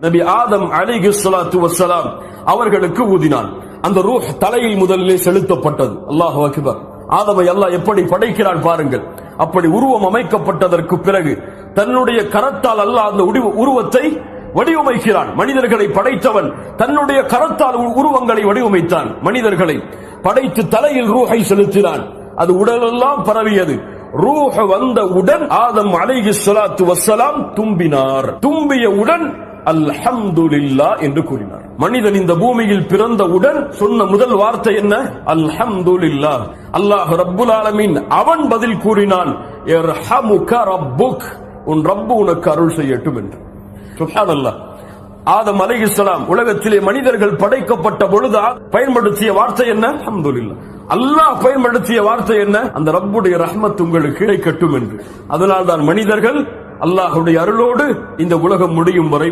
நபி ஆதம் அலைஹிஸ்ஸலாத்து வஸ்ஸலாம் அவர்களுக்கு ஊதினான். அந்த ரூஹ் தலையில் முதலிலே செலுத்தப்பட்டது. அல்லாஹு அக்பர். ஆதமை அல்லாஹ் எப்படி படைக்கிறான் பாருங்கள். அப்படி உருவம் அமைக்கப்பட்டதற்கு பிறகு தன்னுடைய கரத்தால் அல்லாஹ் அந்த உருவத்தை வடிவமைக்கிறான். மனிதர்களை படைத்தவன் தன்னுடைய கரத்தால் உருவங்களை வடிவமைத்தான். மனிதர்களை படைத்து தலையில் ரூஹை செலுத்தினான். அது உடலெல்லாம் பரவியது. ரூஹ் வந்தவுடன் ஆதம் அலைஹிஸ்ஸலாத்து வஸ்ஸலாம் தும்பினார். தும்பியவுடன் அல்ஹம்துலில்லாஹ் என்று கூறினார். மனிதன் இந்த பூமியில் பிறந்தவுடன் சொன்ன முதல் வார்த்தை என்ன? அல்ஹம்துலில்லாஹ். அல்லாஹ் ரப்புல் ஆலமீன் அவன் பதில் கூறினான், இர்ஹமுக ரப்புக், உன் ரப்பு உனக்கு அருள் செய்யட்டும் என்று. சுப்ஹானல்லாஹ். ஆதம் அலைஹிஸ்ஸலாம் உலகத்திலே மனிதர்கள் படைக்கப்பட்ட பொழுது பயன்படுத்திய வார்த்தை என்ன? அல்ஹம்துலில்லாஹ். அல்லாஹ் பயன்படுத்திய வார்த்தை என்ன? அந்த ரப்புடைய ரஹ்மத் உங்களுக்கு கிடைக்கட்டும் என்று. அதனால்தான் மனிதர்கள் அல்லாஹ்வுடைய அருளோடு இந்த உலகம் முடியும் வரை